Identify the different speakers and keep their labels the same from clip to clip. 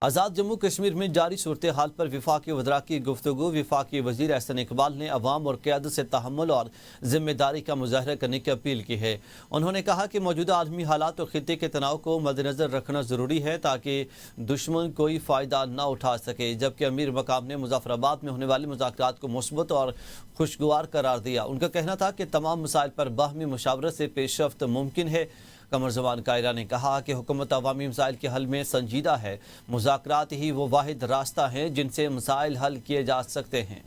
Speaker 1: آزاد جموں کشمیر میں جاری صورتحال پر وفاقی وزراء کی گفتگو۔ وفاقی وزیر احسن اقبال نے عوام اور قیادت سے تحمل اور ذمہ داری کا مظاہرہ کرنے کی اپیل کی ہے۔ انہوں نے کہا کہ موجودہ عالمی حالات اور خطے کے تناؤ کو مد نظر رکھنا ضروری ہے تاکہ دشمن کوئی فائدہ نہ اٹھا سکے، جبکہ امیر مقام نے مظفر آباد میں ہونے والے مذاکرات کو مثبت اور خوشگوار قرار دیا۔ ان کا کہنا تھا کہ تمام مسائل پر باہمی مشاورت سے پیش رفت ممکن ہے۔ قمر زمان قائرہ نے کہا کہ حکومت عوامی مسائل کے حل میں سنجیدہ ہے، مذاکرات ہی وہ واحد راستہ ہیں جن سے مسائل حل کیے جا سکتے ہیں۔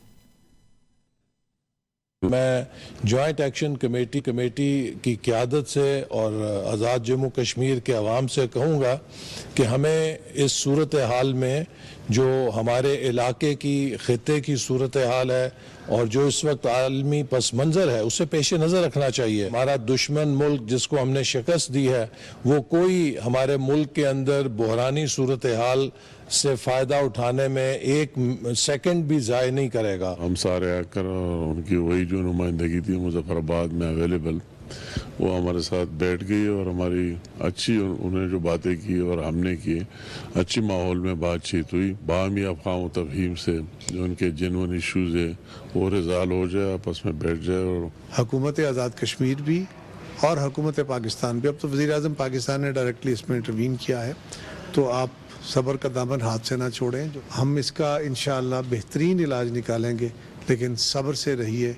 Speaker 2: میں جوائنٹ ایکشن کمیٹی کی قیادت سے اور آزاد جموں کشمیر کے عوام سے کہوں گا کہ ہمیں اس صورتحال میں جو ہمارے علاقے کی خطے کی صورتحال ہے اور جو اس وقت عالمی پس منظر ہے اسے پیش نظر رکھنا چاہیے۔ ہمارا دشمن ملک جس کو ہم نے شکست دی ہے وہ کوئی ہمارے ملک کے اندر بحرانی صورتحال سے فائدہ اٹھانے میں ایک سیکنڈ بھی ضائع نہیں کرے گا۔
Speaker 3: ہم سارے آ کر ان کی وہی جو نمائندگی تھی مظفر آباد میں اویلیبل، وہ ہمارے ساتھ بیٹھ گئی اور ہماری اچھی انہیں جو باتیں کی اور ہم نے کی اچھی ماحول میں بات چیت ہوئی۔ باہمی افہام و تفہیم سے جو ان کے جنون ایشوز ہے وہ ریزالو ہو جائے، آپس میں بیٹھ جائے۔ اور
Speaker 4: حکومت آزاد کشمیر بھی اور حکومت پاکستان بھی، اب تو وزیر اعظم پاکستان نے ڈائریکٹلی اس میں انٹروین کیا ہے، تو آپ صبر کا دامن ہاتھ سے نہ چھوڑیں۔ ہم اس کا انشاءاللہ بہترین علاج نکالیں گے، لیکن صبر سے رہیے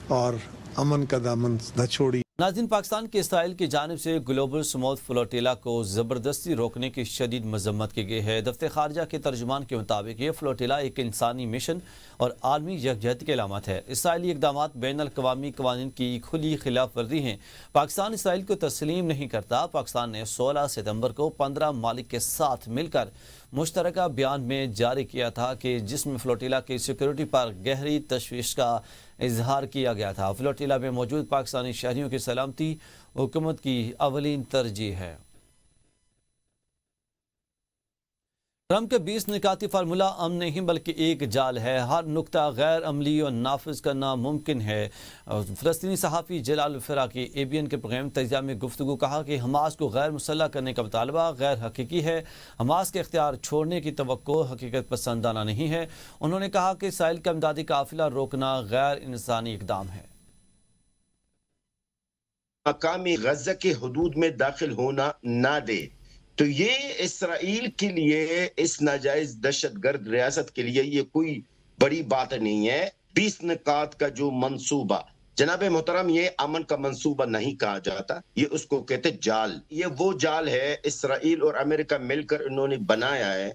Speaker 4: اور امن کا دامن نہ چھوڑیے۔
Speaker 1: ناظرین، پاکستان کی اسرائیل کی جانب سے گلوبل سموتھ فلوٹیلا کو زبردستی روکنے کی شدید مذمت کی گئی ہے۔ دفتر خارجہ کے ترجمان کے مطابق یہ فلوٹیلا ایک انسانی مشن اور عالمی یکجہتی کی علامت ہے۔ اسرائیلی اقدامات بین الاقوامی قوانین کی کھلی خلاف ورزی ہیں۔ پاکستان اسرائیل کو تسلیم نہیں کرتا۔ پاکستان نے 16 ستمبر کو 15 ممالک کے ساتھ مل کر مشترکہ بیان میں جاری کیا تھا کہ جس میں فلوٹیلا کی سیکیورٹی پر گہری تشویش کا اظہار کیا گیا تھا۔ فلوٹیلا میں موجود پاکستانی شہریوں کی سلامتی حکومت کی اولین ترجیح ہے۔ ٹرمپ کے 20 نکاتی فارمولہ امن نہیں بلکہ ایک جال ہے، ہر نکتہ غیر عملی اور نافذ کرنا ممکن ہے۔ فلسطینی صحافی جلال الفراقی ABN کے پروگرام تجزیہ میں گفتگو کہا کہ حماس کو غیر مسلح کرنے کا مطالبہ غیر حقیقی ہے، حماس کے اختیار چھوڑنے کی توقع حقیقت پسندانہ نہیں ہے۔ انہوں نے کہا کہ اسرائیل کا امدادی قافلہ روکنا غیر انسانی اقدام ہے۔
Speaker 5: مقامی غزہ کے حدود میں داخل ہونا نہ دے، تو یہ اسرائیل کے لیے، اس ناجائز دہشت گرد ریاست کے لیے یہ کوئی بڑی بات نہیں ہے۔ 20 نکات کا جو منصوبہ، جناب محترم، یہ امن کا منصوبہ نہیں کہا جاتا، یہ اس کو کہتے جال۔ یہ وہ جال ہے اسرائیل اور امریکہ مل کر انہوں نے بنایا ہے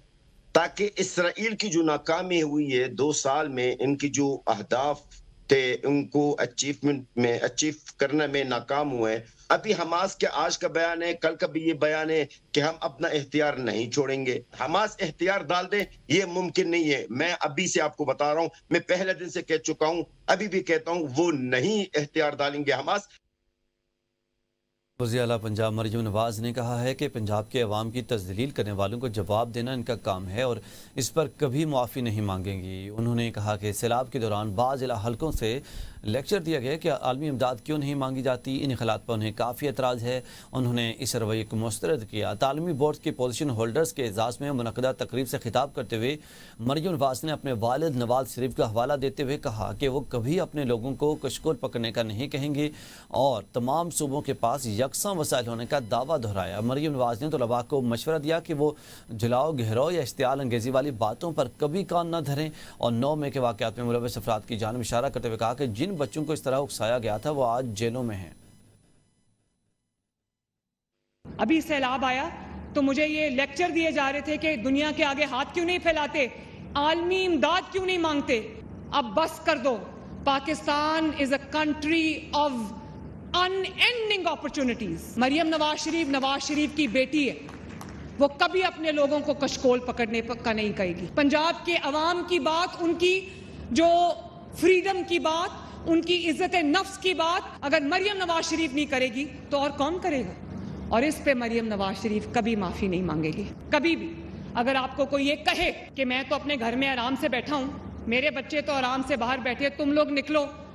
Speaker 5: تاکہ اسرائیل کی جو ناکامی ہوئی ہے 2 سال میں، ان کی جو اہداف تھے ان کو اچیو کرنے میں ناکام ہوئے۔ ابھی حماس کے آج کا بیان ہے، کل کا بھی یہ بیان ہے کہ ہم اپنا اختیار نہیں چھوڑیں گے۔ حماس اختیار ڈال دے یہ ممکن نہیں ہے۔ میں ابھی سے آپ کو بتا رہا ہوں، میں پہلے دن سے کہہ چکا ہوں، ابھی بھی کہتا ہوں، وہ نہیں اختیار ڈالیں گے حماس۔
Speaker 1: وزیر اعلیٰ پنجاب مریم نواز نے کہا ہے کہ پنجاب کے عوام کی تذلیل کرنے والوں کو جواب دینا ان کا کام ہے اور اس پر کبھی معافی نہیں مانگیں گی۔ انہوں نے کہا کہ سیلاب کے دوران بعض ضلع حلقوں سے لیکچر دیا گیا کہ عالمی امداد کیوں نہیں مانگی جاتی، ان خیالات پر انہیں کافی اعتراض ہے۔ انہوں نے اس رویے کو مسترد کیا۔ تعلیمی بورڈ کے پوزیشن ہولڈرز کے اعزاز میں منعقدہ تقریب سے خطاب کرتے ہوئے مریم نواز نے اپنے والد نواز شریف کا حوالہ دیتے ہوئے کہا کہ وہ کبھی اپنے لوگوں کو کشکول پکڑنے کا نہیں کہیں گے اور تمام صوبوں کے پاس یکساں وسائل ہونے کا دعویٰ دہرایا۔ مریم نواز نے طلباء کو مشورہ دیا کہ وہ جلاؤ گہراؤ یا اشتعال انگیزی والی باتوں پر کبھی کان نہ دھریں اور 9 مئی کے واقعات میں ملوث افراد کی جانب اشارہ کرتے ہوئے کہا کہ جن بچوں کو اس طرح اکسایا گیا تھا وہ آج جیلوں میں ہیں۔
Speaker 6: ابھی سیلاب آیا تو مجھے یہ لیکچر دیے جا رہے تھے کہ دنیا کے آگے ہاتھ کیوں نہیں پھیلاتے، عالمی امداد کیوں نہیں مانگتے۔ اب بس کر دو۔ Pakistan is a country of unending opportunities۔ Maryam Nawaz Sharif کی بیٹی ہے، وہ کبھی اپنے لوگوں کو کشکول پکڑنے کا نہیں کہے گی۔ پنجاب کے عوام کی بات، ان کی جو فریڈم کی بات، ان کی عزت نفس کی بات اگر مریم نواز شریف نہیں کرے گی تو اور کون کرے گا؟ اور اس پہ مریم نواز شریف کبھی معافی نہیں مانگے گی، کبھی بھی۔ اگر آپ کو کوئی یہ کہے کہ میں تو اپنے گھر میں آرام سے بیٹھا ہوں، میرے بچے تو آرام سے باہر بیٹھے، تم لوگ نکلو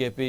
Speaker 1: KP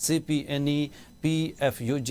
Speaker 1: CPNE, PFUJ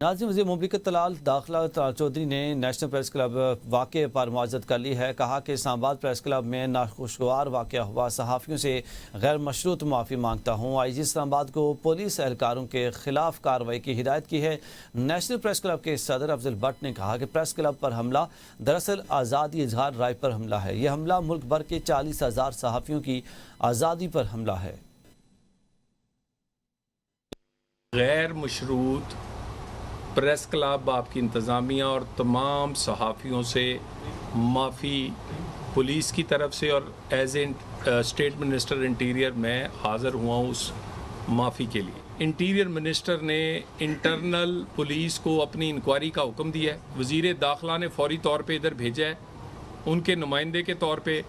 Speaker 1: ناظرین، وزیر مملکت طلال داخلہ طلال چودھری نے نیشنل پریس کلب واقعے پر معذرت کر لی ہے. کہا کہ اسلام آباد پریس کلب میں ناخوشگوار واقعہ ہوا. صحافیوں سے غیر مشروط معافی مانگتا ہوں. آئی جی اسلام آباد کو پولیس اہلکاروں کے خلاف کارروائی کی ہدایت کی ہے. نیشنل پریس کلب کے صدر افضل بٹ نے کہا کہ پریس کلب پر حملہ دراصل آزادی اظہار رائے پر حملہ ہے. یہ حملہ ملک بھر کے 40,000 صحافیوں کی آزادی پر حملہ ہے.
Speaker 7: غیر مشروط پریس کلب آپ کی انتظامیہ اور تمام صحافیوں سے معافی پولیس کی طرف سے، اور as a state minister interior میں حاضر ہوا ہوں اس معافی کے لیے. انٹیریئر منسٹر نے انٹرنل پولیس کو اپنی انکوائری کا حکم دیا ہے. وزیر داخلہ نے فوری طور پہ ادھر بھیجا ہے ان کے نمائندے کے طور پہ.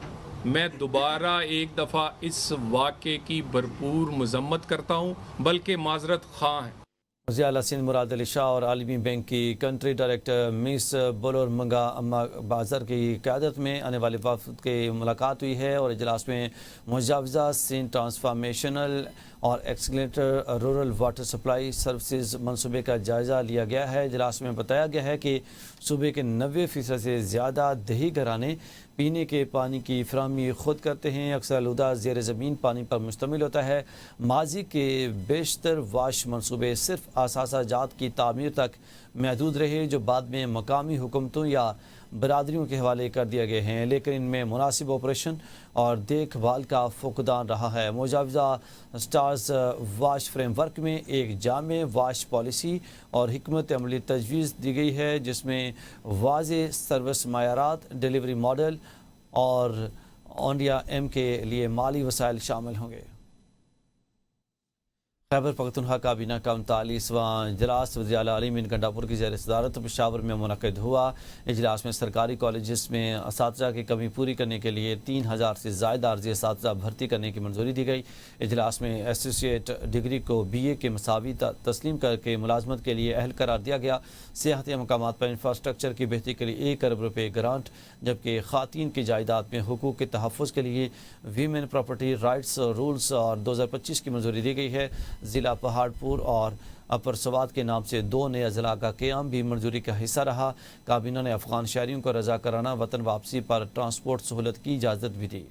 Speaker 7: میں دوبارہ ایک دفعہ اس واقعے کی بھرپور مذمت کرتا ہوں، بلکہ معذرت خواہ ہیں.
Speaker 1: وزیر اعلیٰ سندھ مراد علی شاہ اور عالمی بینک کی کنٹری ڈائریکٹر مس بولور منگا اما بازر کی قیادت میں آنے والے وفد کی ملاقات ہوئی ہے اور اجلاس میں مجوزہ سندھ ٹرانسفارمیشنل اور accelerator rural water supply services منصوبے کا جائزہ لیا گیا ہے. اجلاس میں بتایا گیا ہے کہ صوبے کے 90% سے زیادہ دیہی گھرانے پینے کے پانی کی فراہمی خود کرتے ہیں. اکثر آلودہ زیر زمین پانی پر مشتمل ہوتا ہے. ماضی کے بیشتر واش منصوبے صرف اثاثہ جات کی تعمیر تک محدود رہے جو بعد میں مقامی حکومتوں یا برادریوں کے حوالے کر دیا گئے ہیں، لیکن ان میں مناسب آپریشن اور دیکھ بھال کا فقدان رہا ہے. مجوزہ سٹارز واش فریم ورک میں ایک جامع واش پالیسی اور حکمت عملی تجویز دی گئی ہے جس میں واضح سروس معیارات، ڈیلیوری ماڈل اور اونڈیا ایم کے لیے مالی وسائل شامل ہوں گے. خیبر پختونخوا کابینہ کا 39واں اجلاس وزیر اعلیٰ علی مین گنڈاپور کی زیر صدارت پشاور میں منعقد ہوا. اجلاس میں سرکاری کالجز میں اساتذہ کی کمی پوری کرنے کے لیے 3,000 سے زائد عارضی اساتذہ بھرتی کرنے کی منظوری دی گئی. اجلاس میں ایسوسیٹ ڈگری کو BA کے مساوی تسلیم کر کے ملازمت کے لیے اہل قرار دیا گیا. سیاحتی مقامات پر انفراسٹرکچر کی بہتری کے لیے 1 ارب روپے گرانٹ، جبکہ خواتین کی جائیداد میں حقوق کے تحفظ کے لیے ویمن پراپرٹی رائٹس رولز اور 2025 کی منظوری دی گئی ہے. ضلع پہاڑپور اور اپر سوات کے نام سے 2 نئے اضلاع کا قیام بھی منظوری کا حصہ رہا. کابینہ نے افغان شہریوں کو رضاکارانہ وطن واپسی پر ٹرانسپورٹ سہولت کی اجازت بھی دی.